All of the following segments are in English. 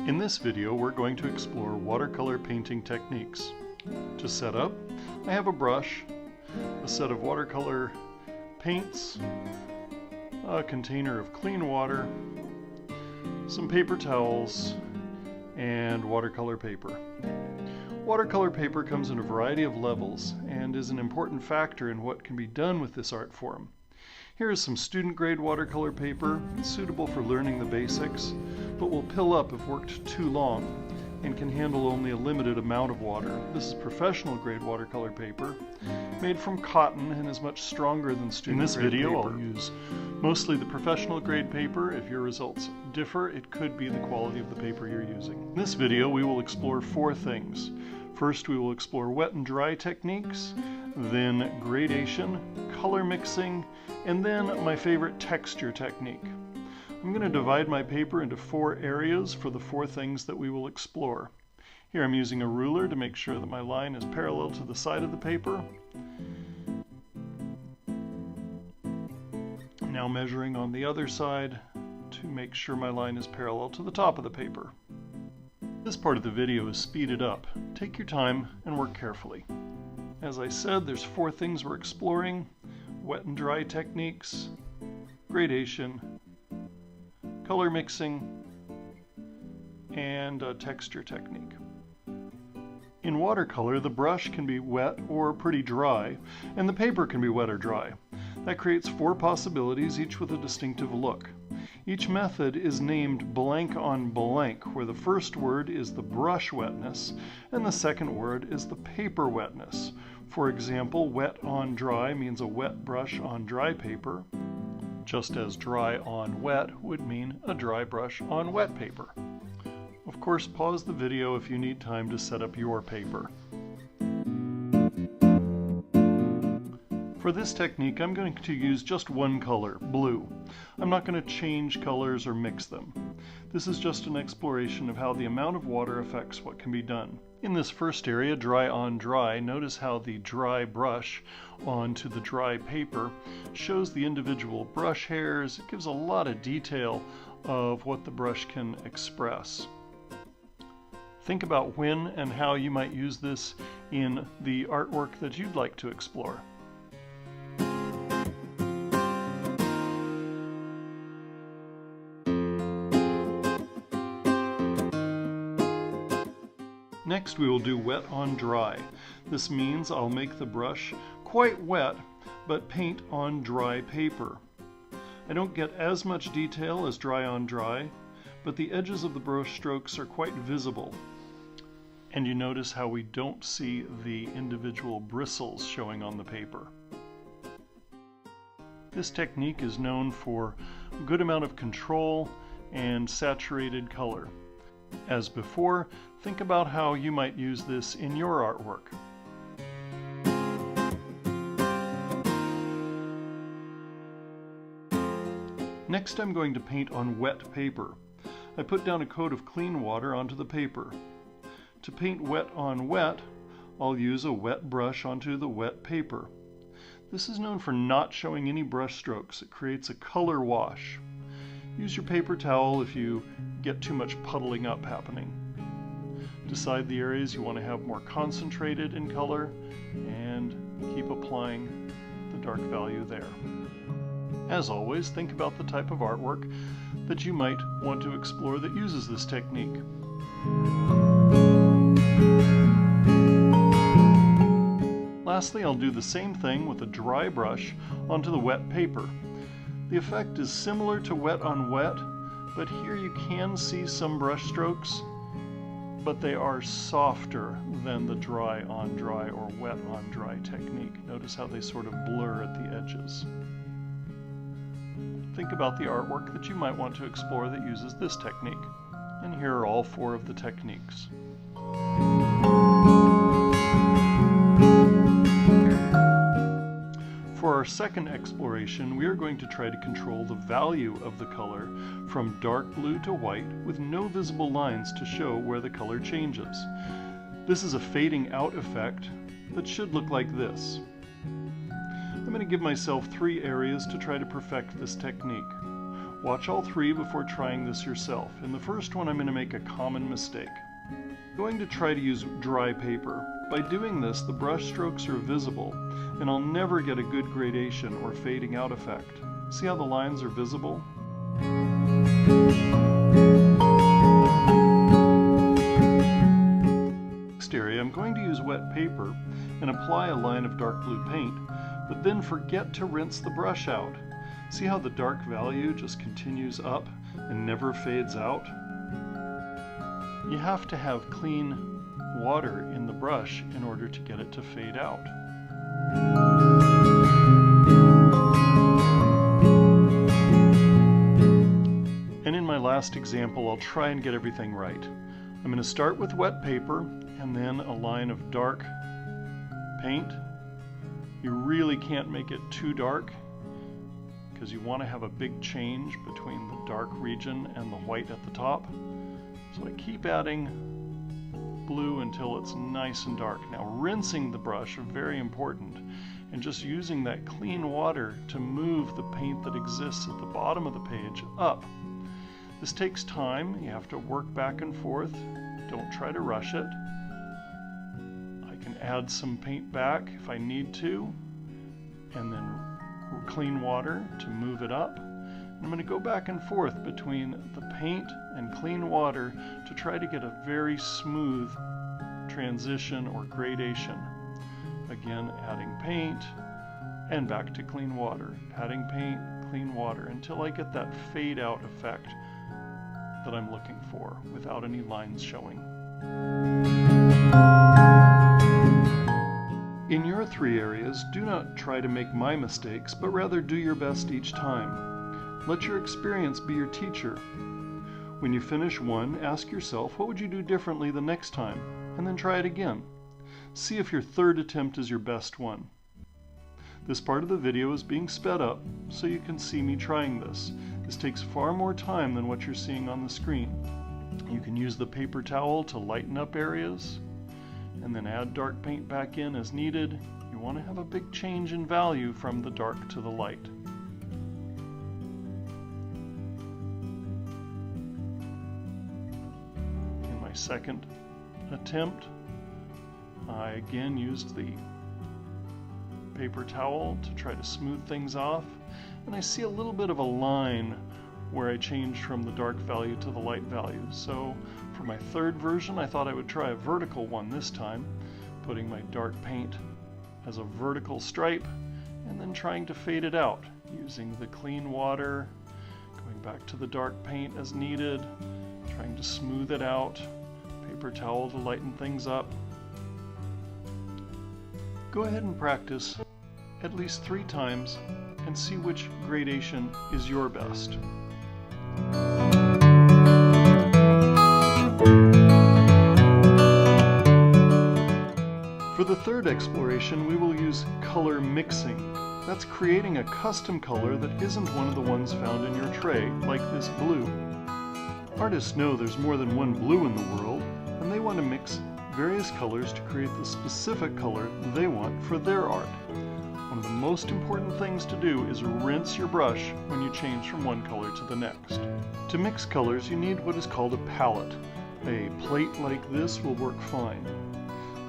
In this video, we're going to explore watercolor painting techniques. To set up, I have a brush, a set of watercolor paints, a container of clean water, some paper towels, and watercolor paper. Watercolor paper comes in a variety of levels and is an important factor in what can be done with this art form. Here is some student-grade watercolor paper, suitable for learning the basics, but will pill up if worked too long and can handle only a limited amount of water. This is professional-grade watercolor paper, made from cotton and is much stronger than student-grade paper. In this video, I'll use mostly the professional-grade paper. If your results differ, it could be the quality of the paper you're using. In this video, we will explore 4 things. First, we will explore wet and dry techniques, then gradation, color mixing, and then my favorite texture technique. I'm going to divide my paper into 4 areas for the 4 things that we will explore. Here I'm using a ruler to make sure that my line is parallel to the side of the paper. Now measuring on the other side to make sure my line is parallel to the top of the paper. This part of the video is speeded up. Take your time and work carefully. As I said, there's 4 things we're exploring: wet and dry techniques, gradation, color mixing, and a texture technique. In watercolor, the brush can be wet or pretty dry, and the paper can be wet or dry. That creates 4 possibilities, each with a distinctive look. Each method is named blank on blank, where the first word is the brush wetness and the second word is the paper wetness. For example, wet on dry means a wet brush on dry paper, just as dry on wet would mean a dry brush on wet paper. Of course, pause the video if you need time to set up your paper. For this technique, I'm going to use just one color, blue. I'm not going to change colors or mix them. This is just an exploration of how the amount of water affects what can be done. In this first area, dry on dry, notice how the dry brush onto the dry paper shows the individual brush hairs. It gives a lot of detail of what the brush can express. Think about when and how you might use this in the artwork that you'd like to explore. Next, we will do wet on dry. This means I'll make the brush quite wet, but paint on dry paper. I don't get as much detail as dry on dry, but the edges of the brush strokes are quite visible. And you notice how we don't see the individual bristles showing on the paper. This technique is known for a good amount of control and saturated color. As before, think about how you might use this in your artwork. Next, I'm going to paint on wet paper. I put down a coat of clean water onto the paper. To paint wet on wet, I'll use a wet brush onto the wet paper. This is known for not showing any brush strokes. It creates a color wash. Use your paper towel if you get too much puddling up happening. Decide the areas you want to have more concentrated in color and keep applying the dark value there. As always, think about the type of artwork that you might want to explore that uses this technique. Lastly, I'll do the same thing with a dry brush onto the wet paper. The effect is similar to wet on wet, but here you can see some brush strokes, but they are softer than the dry on dry or wet on dry technique. Notice how they sort of blur at the edges. Think about the artwork that you might want to explore that uses this technique. And here are all 4 of the techniques. For our second exploration, we are going to try to control the value of the color from dark blue to white with no visible lines to show where the color changes. This is a fading out effect that should look like this. I'm going to give myself 3 areas to try to perfect this technique. Watch all three before trying this yourself. In the first one, I'm going to make a common mistake. I'm going to try to use dry paper. By doing this, the brush strokes are visible, and I'll never get a good gradation or fading out effect. See how the lines are visible? Next area, I'm going to use wet paper and apply a line of dark blue paint, but then forget to rinse the brush out. See how the dark value just continues up and never fades out? You have to have clean water in the brush in order to get it to fade out. And in my last example, I'll try and get everything right. I'm going to start with wet paper and then a line of dark paint. You really can't make it too dark because you want to have a big change between the dark region and the white at the top. So I keep adding blue until it's nice and dark. Now rinsing the brush is very important, and just using that clean water to move the paint that exists at the bottom of the page up. This takes time. You have to work back and forth. Don't try to rush it. I can add some paint back if I need to, and then clean water to move it up. I'm going to go back and forth between the paint and clean water to try to get a very smooth transition or gradation. Again, adding paint and back to clean water, adding paint, clean water, until I get that fade out effect that I'm looking for without any lines showing. In your three areas, do not try to make my mistakes, but rather do your best each time. Let your experience be your teacher. When you finish one, ask yourself, what would you do differently the next time? And then try it again. See if your third attempt is your best one. This part of the video is being sped up so you can see me trying this. This takes far more time than what you're seeing on the screen. You can use the paper towel to lighten up areas and then add dark paint back in as needed. You want to have a big change in value from the dark to the light. In my second attempt, I again used the paper towel to try to smooth things off, and I see a little bit of a line where I changed from the dark value to the light value. So for my third version, I thought I would try a vertical one this time, putting my dark paint as a vertical stripe and then trying to fade it out using the clean water, going back to the dark paint as needed, trying to smooth it out, paper towel to lighten things up. Go ahead and practice at least 3 times and see which gradation is your best. For the third exploration, we will use color mixing. That's creating a custom color that isn't one of the ones found in your tray, like this blue. Artists know there's more than one blue in the world, and they want to mix various colors to create the specific color they want for their art. One of the most important things to do is rinse your brush when you change from one color to the next. To mix colors, you need what is called a palette. A plate like this will work fine.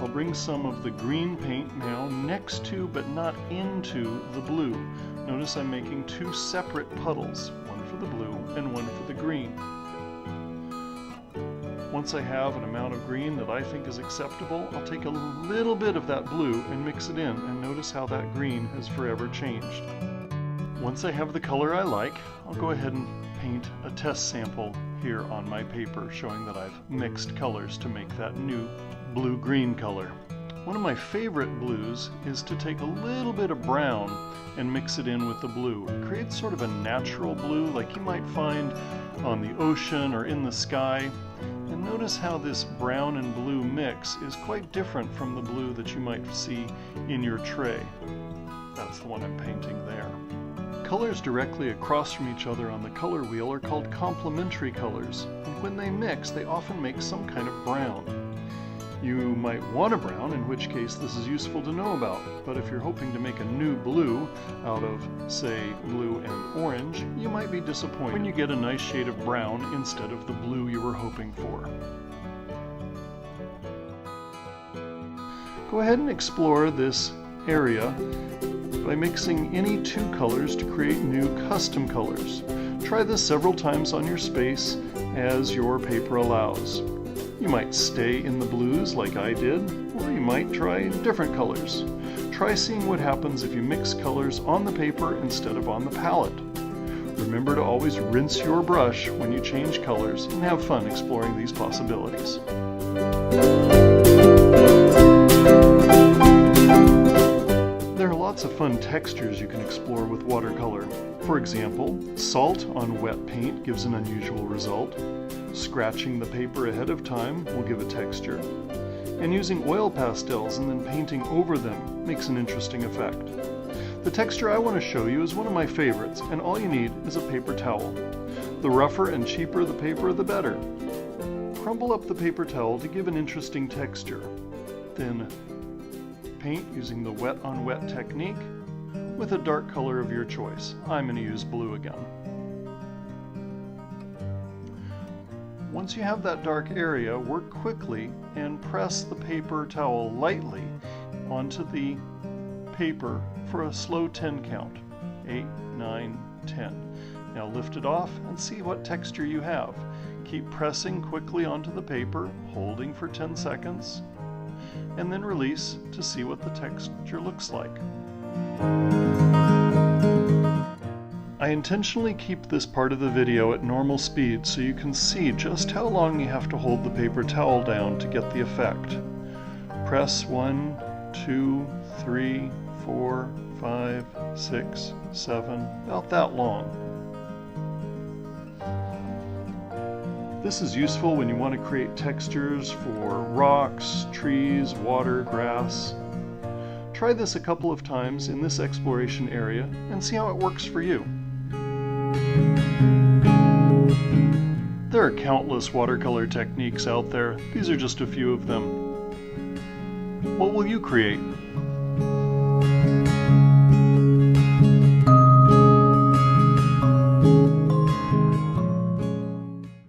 I'll bring some of the green paint now next to but not into the blue. Notice I'm making 2 separate puddles, one for the blue and one for the green. Once I have an amount of green that I think is acceptable, I'll take a little bit of that blue and mix it in, and notice how that green has forever changed. Once I have the color I like, I'll go ahead and paint a test sample here on my paper showing that I've mixed colors to make that new blue-green color. One of my favorite blues is to take a little bit of brown and mix it in with the blue. It creates sort of a natural blue like you might find on the ocean or in the sky. And notice how this brown and blue mix is quite different from the blue that you might see in your tray. That's the one I'm painting there. Colors directly across from each other on the color wheel are called complementary colors, and when they mix, they often make some kind of brown. You might want a brown, in which case this is useful to know about, but if you're hoping to make a new blue out of, say, blue and orange, you might be disappointed when you get a nice shade of brown instead of the blue you were hoping for. Go ahead and explore this area by mixing any two colors to create new custom colors. Try this several times on your space as your paper allows. You might stay in the blues like I did, or you might try different colors. Try seeing what happens if you mix colors on the paper instead of on the palette. Remember to always rinse your brush when you change colors and have fun exploring these possibilities. There are lots of fun textures you can explore with watercolor. For example, salt on wet paint gives an unusual result. Scratching the paper ahead of time will give a texture. And using oil pastels and then painting over them makes an interesting effect. The texture I want to show you is one of my favorites, and all you need is a paper towel. The rougher and cheaper the paper, the better. Crumble up the paper towel to give an interesting texture. Then paint using the wet on wet technique with a dark color of your choice. I'm going to use blue again. Once you have that dark area, work quickly and press the paper towel lightly onto the paper for a slow 10 count. 8, 9, 10. Now lift it off and see what texture you have. Keep pressing quickly onto the paper, holding for 10 seconds, and then release to see what the texture looks like. I intentionally keep this part of the video at normal speed so you can see just how long you have to hold the paper towel down to get the effect. Press 1, 2, 3, 4, 5, 6, 7, about that long. This is useful when you want to create textures for rocks, trees, water, grass. Try this a couple of times in this exploration area and see how it works for you. There are countless watercolor techniques out there. These are just a few of them. What will you create?